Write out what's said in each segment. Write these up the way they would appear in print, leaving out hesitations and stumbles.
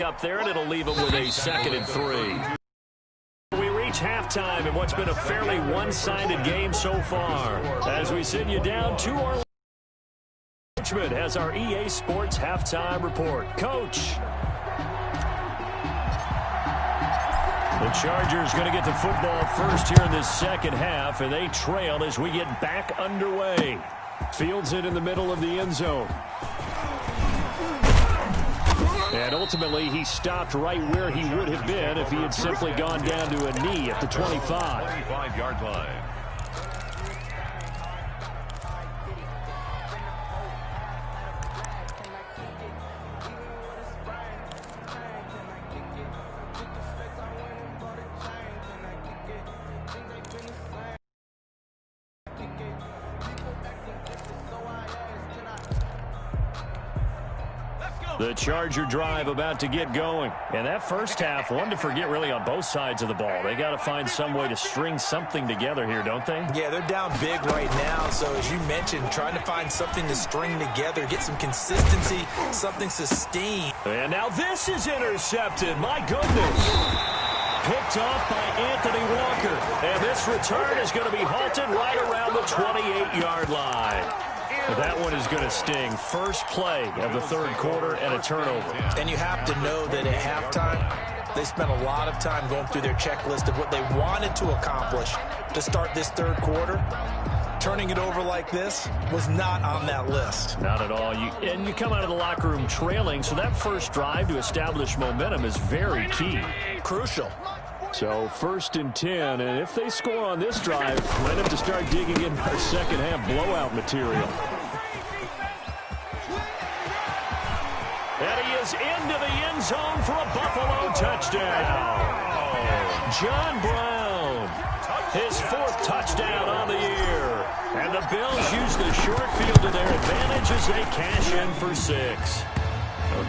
up there, and it'll leave them with a 2nd and 3. We reach halftime in what's been a fairly one-sided game so far. As we send you down to our Richmond has our EA Sports halftime report. Coach. The Chargers going to get the football first here in this second half, and they trail as we get back underway. Fields it in the middle of the end zone. And ultimately, he stopped right where he would have been if he had simply gone down to a knee at the 25. 25-yard line. The Charger drive about to get going. And that first half, one to forget really on both sides of the ball. They got to find some way to string something together here, don't they? Yeah, they're down big right now. So as you mentioned, trying to find something to string together, get some consistency, something sustained. And now this is intercepted. My goodness. Picked off by Anthony Walker. And this return is going to be halted right around the 28-yard line. That one is going to sting. First play of the third quarter and a turnover. And you have to know that at halftime, they spent a lot of time going through their checklist of what they wanted to accomplish to start this third quarter. Turning it over like this was not on that list. Not at all. And you come out of the locker room trailing, so that first drive to establish momentum is very key. Crucial. So 1st and 10, and if they score on this drive, might have to start digging in our second half blowout material. And he is into the end zone for a Buffalo touchdown. John Brown, his 4th touchdown on the year. And the Bills use the short field to their advantage as they cash in for 6.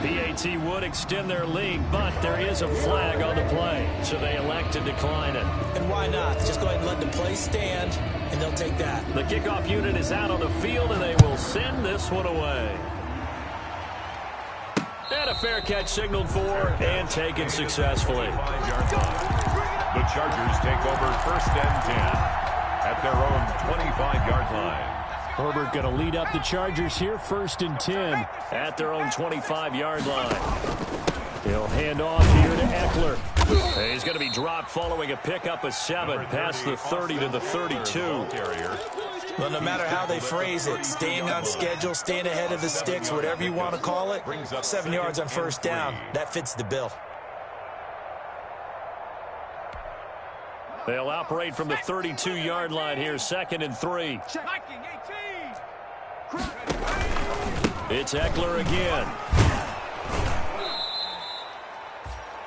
PAT would extend their lead, but there is a flag on the play, so they elect to decline it. And why not? Just go ahead and let the play stand, and they'll take that. The kickoff unit is out on the field, and they will send this one away. And a fair catch signaled for and taken successfully. The Chargers take over 1st and 10 at their own 25-yard line. Herbert going to lead up the Chargers here, 1st and 10 at their own 25-yard line. He'll hand off here to Eckler. He's going to be dropped following a pickup of 7 past the 30 to the 32. Well, no matter how they phrase it, staying on schedule, staying ahead of the sticks, whatever you want to call it, 7 yards on 1st down, that fits the bill. They'll operate from the 32-yard line here, 2nd and 3. It's Eckler again.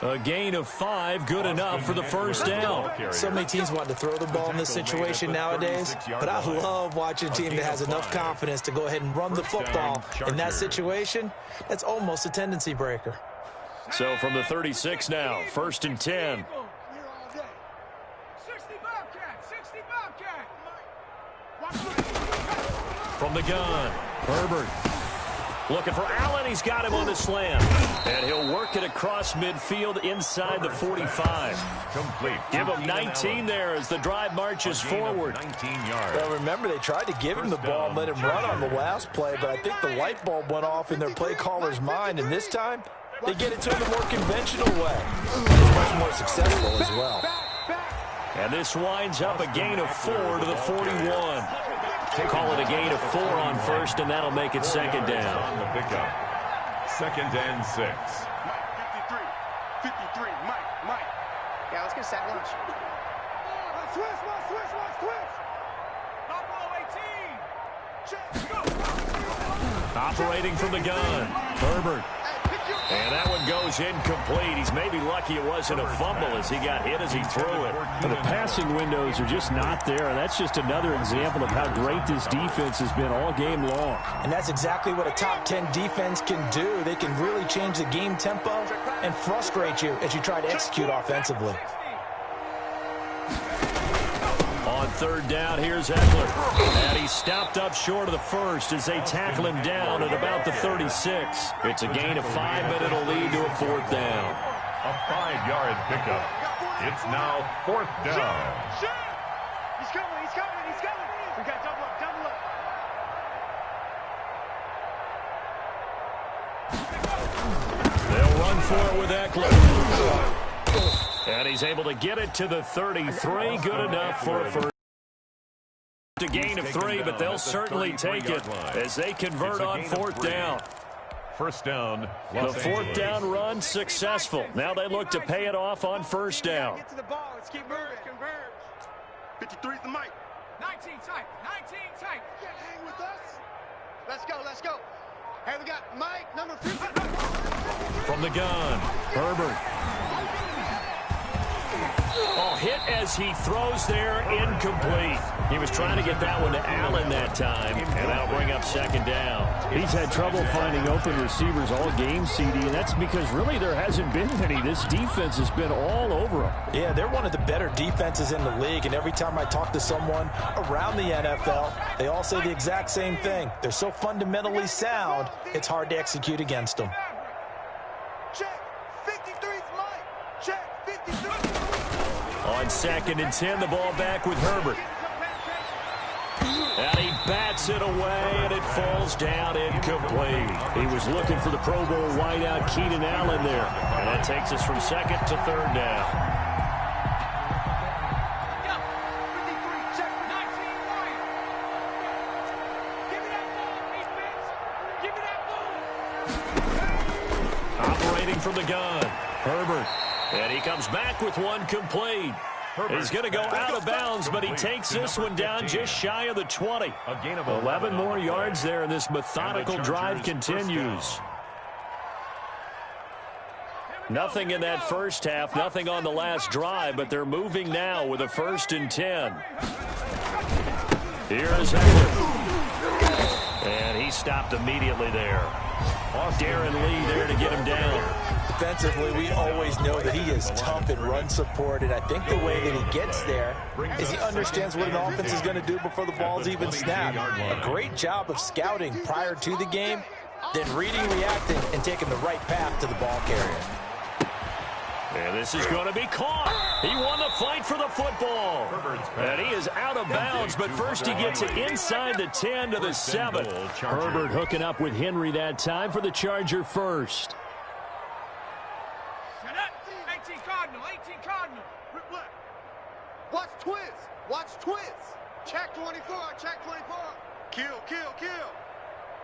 A gain of 5, good enough for the 1st down. So many teams want to throw the ball in this situation nowadays, but I love watching a team that has enough confidence to go ahead and run the football. In that situation, that's almost a tendency breaker. So from the 36 now, 1st and 10. From the gun, Herbert looking for Allen. He's got him on the slant, and he'll work it across midfield inside the 45. Complete. Give him 19 there as the drive marches forward. 19 yards. Well, remember, they tried to give him the ball and let him run on the last play, but I think the light bulb went off in their play caller's mind, and this time they get it to him the more conventional way. It's much more successful as well. And this winds up a gain of 4 to the 41. Call it a gain of 4 on 1st, and that'll make it 2nd down. On the pickup. 2nd and 6. 53. Mike. Yeah, let's get a sack lunch. Switch. Operating from the gun, Herbert. And that one goes incomplete. He's maybe lucky it wasn't a fumble as he got hit as he threw it. And the passing windows are just not there, and that's just another example of how great this defense has been all game long. And that's exactly what a top 10 defense can do. They can really change the game tempo and frustrate you as you try to execute offensively. On On third down, here's Eckler. And he's stopped up short of the first as they tackle him down at about the 36. It's a gain of 5, but it'll lead to a 4th down. A 5-yard pickup. It's now 4th down. He's coming, he's coming, he's coming. We got double up, double up. They'll run for it with Eckler. And he's able to get it to the 33. Good enough for a first. A gain of 3, but they'll certainly take it as they convert on 4th down. First down. The 4th down run successful. Now they look to pay it off on 1st down. Get to the ball. Let's keep moving. Converge. 53's the mic. 19 tight. 19 tight. Hang with us. Let's go. Let's go. Hey, we got Mike, number 50. From the gun, Herbert. Oh, hit as he throws there, incomplete. He was trying to get that one to Allen that time, and that'll bring up 2nd down. He's had trouble finding open receivers all game, CD, and that's because really there hasn't been many. This defense has been all over him. Yeah, they're one of the better defenses in the league, and every time I talk to someone around the NFL, they all say the exact same thing. They're so fundamentally sound, it's hard to execute against them. Check. 53's Mike. Check. 53. On 2nd and 10, the ball back with Herbert. And he bats it away, and it falls down incomplete. He was looking for the Pro Bowl wideout Keenan Allen there. And that takes us from 2nd to 3rd down. Operating from the gun, Herbert. And he comes back with one complete. He's going to go out of bounds, but he takes this one down just shy of the 20. A gain of 11 more yards there, and this methodical drive continues. Nothing in that first half, nothing on the last drive, but they're moving now with a 1st and 10. Here's Eckler. And he stopped immediately there. Darren Lee there to get him down. Defensively, we always know that he is tough in run support, and I think the way that he gets there is he understands what an offense is going to do before the ball's even snapped. A great job of scouting prior to the game, then reading, reacting, and taking the right path to the ball carrier. And this is going to be caught. He won the fight for the football. And he is out of bounds, but first he gets it inside the 10 to the 7. Herbert hooking up with Henry that time for the Charger first. 18 Cardinal, 18 Cardinal. Watch Twiz. Watch Twiz. Check 24, check 24. Kill, kill, kill.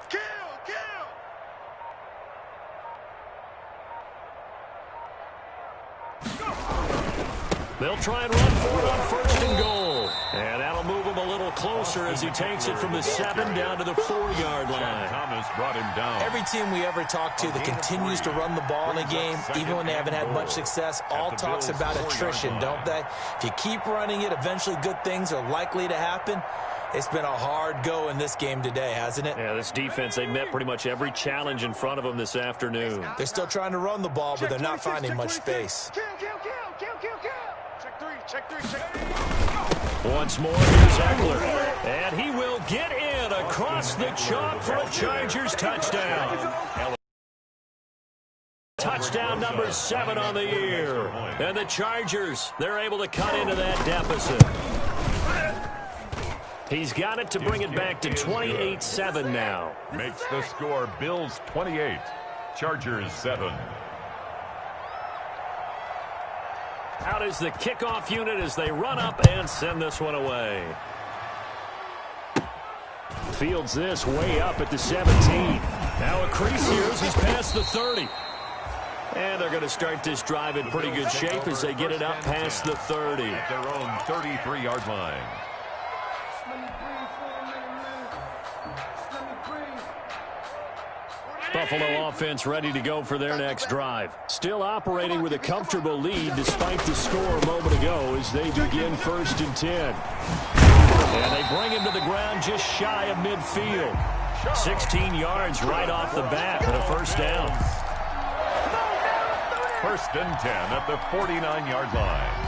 Kill, kill. They'll try and run for it on 1st and goal. And that'll move him a little closer as he takes it from the 7 down to the 4-yard line. Thomas brought him down. Every team we ever talk to that continues to run the ball in a game, even when they haven't had much success, all talks about attrition, don't they? If you keep running it, eventually good things are likely to happen. It's been a hard go in this game today, hasn't it? Yeah, this defense, they met pretty much every challenge in front of them this afternoon. They're still trying to run the ball, but they're not finding much space. Kill, kill, kill, kill, kill, kill. Check 3, check 3, check 3. Once more, here's Eckler. And he will get in across the chalk for a Chargers touchdown. Touchdown number 7 on the year. And the Chargers, they're able to cut into that deficit. He's got it to bring it back to 28-7 now. Makes the score Bills 28, Chargers 7. Out is the kickoff unit as they run up and send this one away. Fields this way up at the 17. Now Acrisios, he's past the 30. And they're going to start this drive in pretty good shape as they get it up past the 30. At their own 33-yard line. Buffalo offense ready to go for their next drive. Still operating with a comfortable lead despite the score a moment ago as they begin 1st and 10. And they bring him to the ground just shy of midfield. 16 yards right off the bat and a 1st down. 1st and 10 at the 49-yard line.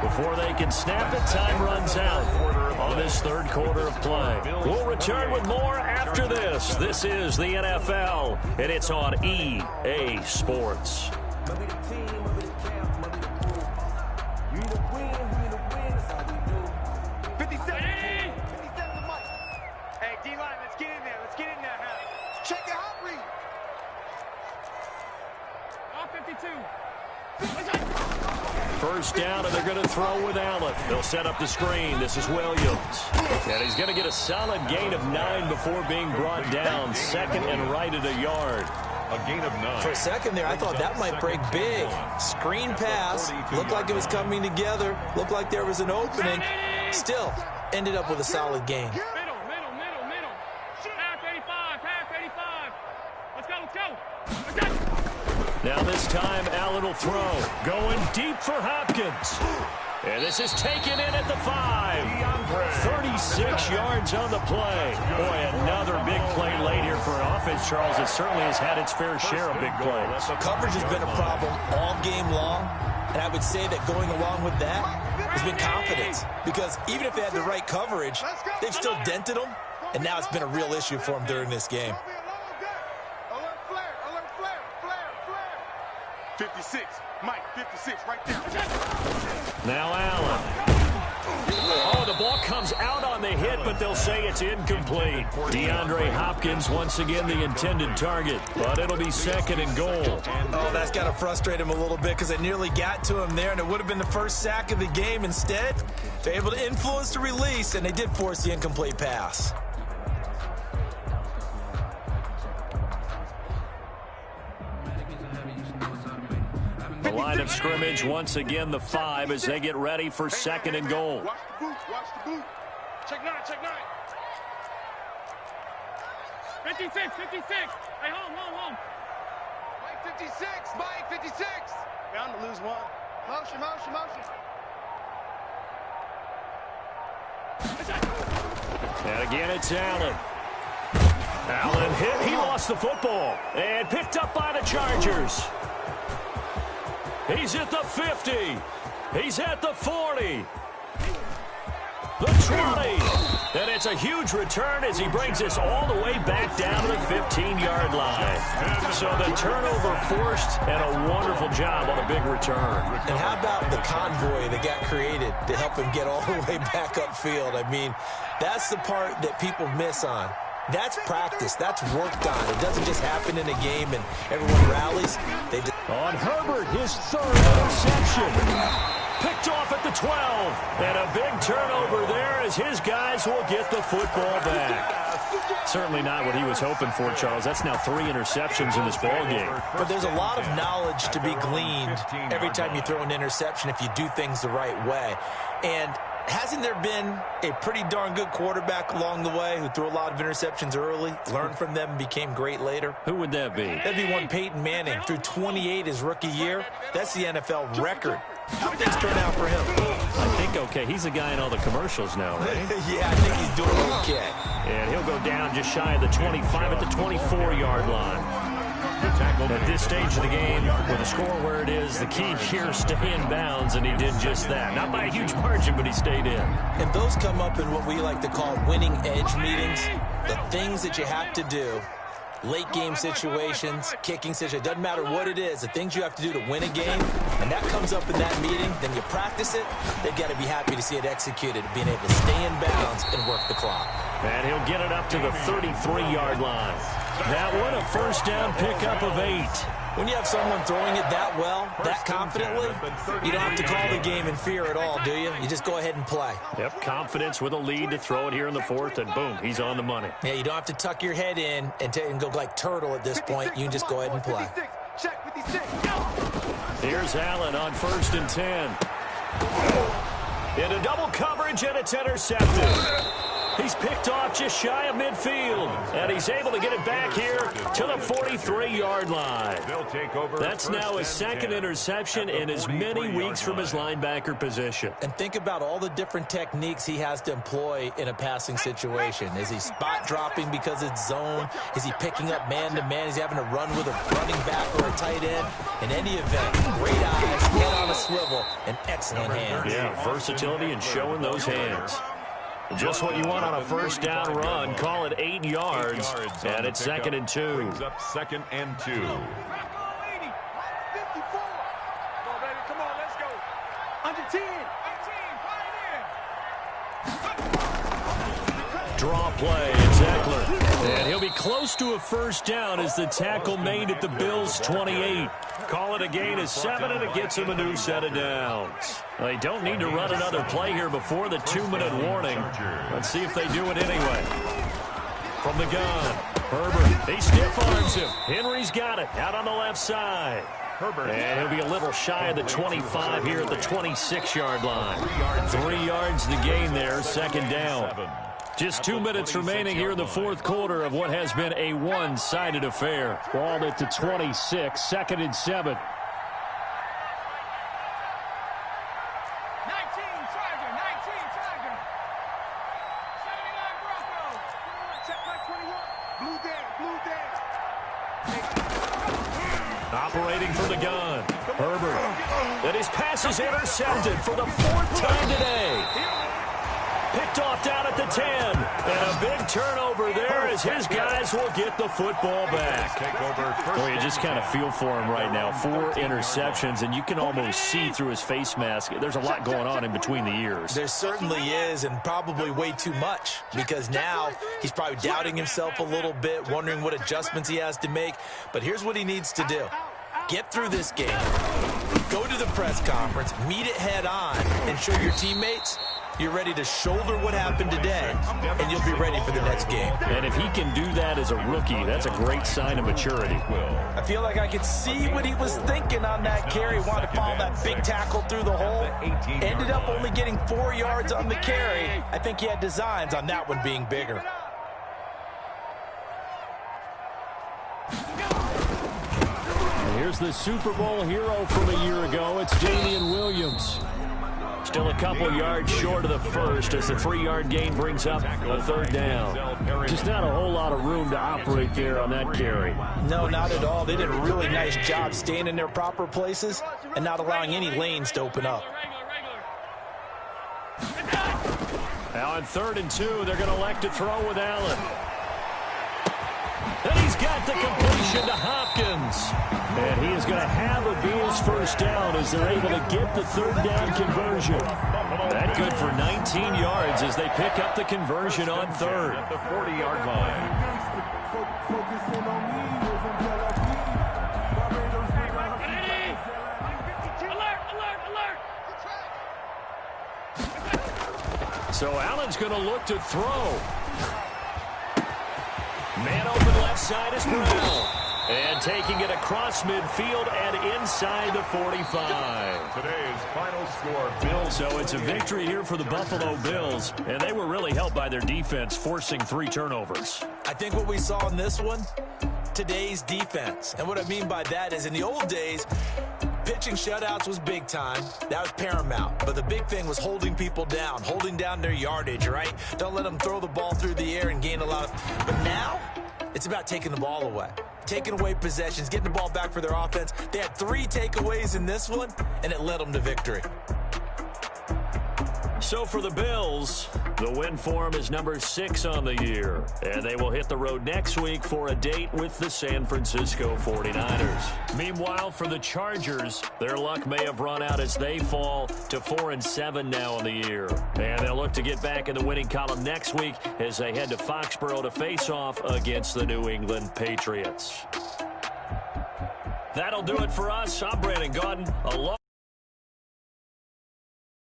Before they can snap it, time runs out on this third quarter of play. We'll return with more after this. This is the NFL, and it's on EA Sports. First down, and they're going to throw with Allen. They'll set up the screen. This is Williams. And he's going to get a solid gain of 9 before being brought down. Second and right at a yard. A gain of 9. For a second there, I thought that might break big. Screen pass. Looked like it was coming together. Looked like there was an opening. Still, ended up with a solid gain. Middle. Half 85, half 85. Let's go. Now this time, Allen will throw. Going deep for Hopkins. And this is taken in at the 5. 36 yards on the play. Boy, another big play late here for an offense, Charles. It certainly has had its fair share of big plays. Coverage has been a problem all game long. And I would say that going along with that has been confidence. Because even if they had the right coverage, they've still dented them. And now it's been a real issue for them during this game. 56, Mike, 56, right there. Now Allen. Oh, the ball comes out on the hit, but they'll say it's incomplete. DeAndre Hopkins, once again, the intended target, but it'll be second and goal. Oh, that's got to frustrate him a little bit because they nearly got to him there, and it would have been the first sack of the game. Instead, they're able to influence the release, and they did force the incomplete pass. The line of scrimmage, once again, the 5 as they get ready for second and goal. Watch the boot. Check 9. 56. Hey, home. Mike 56. Bound to lose one. Motion. And again, it's Allen. Allen hit. He lost the football. And picked up by the Chargers. He's at the 50. He's at the 40. The 20. And it's a huge return as he brings us all the way back down to the 15-yard line. So the turnover forced and a wonderful job on a big return. And how about the convoy that got created to help him get all the way back upfield? I mean, that's the part that people miss on. That's practice. That's worked on. It doesn't just happen in a game and everyone rallies. On Herbert, his third interception. Picked off at the 12. And a big turnover there as his guys will get the football back. Certainly not what he was hoping for, Charles. That's now 3 interceptions in this ball game. But there's a lot of knowledge to be gleaned every time you throw an interception if you do things the right way. And hasn't there been a pretty darn good quarterback along the way who threw a lot of interceptions early, learned from them, and became great later? Who would that be? That'd be one Peyton Manning. Threw 28 his rookie year. That's the NFL record. How did things turn out for him? I think okay. He's a guy in all the commercials now, right? Yeah, I think he's doing okay. And he'll go down just shy of the 25 at the 24-yard line. At this stage of the game, with the score where it is, the key here, stay in bounds, and he did just that. Not by a huge margin, but he stayed in. And those come up in what we like to call winning edge meetings. The things that you have to do, late game situations, kicking situations, doesn't matter what it is, the things you have to do to win a game, and that comes up in that meeting, then you practice it, they've got to be happy to see it executed, being able to stay in bounds and work the clock. And he'll get it up to the 33-yard line. That one, a first down pickup of 8. When you have someone throwing it that well, that confidently, you don't have to call the game in fear at all, do you? You just go ahead and play. Yep, confidence with a lead to throw it here in the 4th, and boom, he's on the money. Yeah, you don't have to tuck your head in and go like turtle at this point. You can just go ahead and play. Check 56. Here's Allen on 1st and 10. Into double coverage, and it's intercepted. He's picked off just shy of midfield, and he's able to get it back here to the 43-yard line. That's now his second interception in as many weeks from his linebacker position. And think about all the different techniques he has to employ in a passing situation. Is he spot dropping because it's zone? Is he picking up man-to-man? Is he having to run with a running back or a tight end? In any event, great eyes, head on a swivel, and excellent hands. Yeah, versatility and showing those hands. Just what you want on a first down run. Call it 8 yards, and it's 2nd and 2. Brings up 2nd and 2. Come on, let's go. Under 10. Draw play, it's Eckler. And he'll be close to a first down as the tackle made at the Bills' 28. Call it a gain of 7, and it gets him a new set of downs. They don't need to run another play here before the 2-minute warning. Let's see if they do it anyway. From the gun, Herbert, he stiff arms him. Henry's got it, out on the left side. And he'll be a little shy of the 25 here at the 26-yard line. 3 yards the gain there, 2nd down. Just 2 minutes remaining here in the fourth quarter of what has been a one-sided affair. Ball at the 26, 2nd and 7. 19, Charger, 19, Charger. 79 Broncos. Check my 21. Blue Dan. Operating from the gun, Herbert. And his pass is intercepted for the 4th time today. Picked off down at the 10. And a big turnover there as his guys will get the football back. Boy, you just kind of feel for him right now. 4 interceptions, and you can almost see through his face mask. There's a lot going on in between the ears. There certainly is, and probably way too much, because now he's probably doubting himself a little bit, wondering what adjustments he has to make. But here's what he needs to do. Get through this game, go to the press conference, meet it head on, and show your teammates you're ready to shoulder what happened today, and you'll be ready for the next game. And if he can do that as a rookie, that's a great sign of maturity. I feel like I could see what he was thinking on that carry. Wanted to follow that big tackle through the hole. Ended up only getting 4 yards on the carry. I think he had designs on that one being bigger. Here's the Super Bowl hero from a year ago. It's Damian Williams. Still a couple yards short of the first as the 3-yard gain brings up a 3rd down. Just not a whole lot of room to operate there on that carry. No, not at all. They did a really nice job staying in their proper places and not allowing any lanes to open up. Now on 3rd and 2, they're going to elect to throw with Allen. And he's got the completion to Hopkins. And he is going to have a Bills first down as they're able to get the 3rd down conversion. That good for 19 yards as they pick up the conversion on 3rd. At the 40-yard line. Alert! So Allen's going to look to throw. Man open left side is Brown. And taking it across midfield and inside the 45. Today's final score, Bills. So it's a victory here for the Buffalo Bills, and they were really helped by their defense, forcing 3 turnovers. I think what we saw in this one, today's defense. And what I mean by that is in the old days, pitching shutouts was big time. That was paramount. But the big thing was holding people down, holding down their yardage, right? Don't let them throw the ball through the air and gain a lot of... But now, it's about taking the ball away. Taking away possessions, getting the ball back for their offense. They had 3 takeaways in this one, and it led them to victory. So for the Bills, the win for them is number 6 on the year. And they will hit the road next week for a date with the San Francisco 49ers. Meanwhile, for the Chargers, their luck may have run out as they fall to 4-7 now on the year. And they'll look to get back in the winning column next week as they head to Foxborough to face off against the New England Patriots. That'll do it for us. I'm Brandon Gaudin, along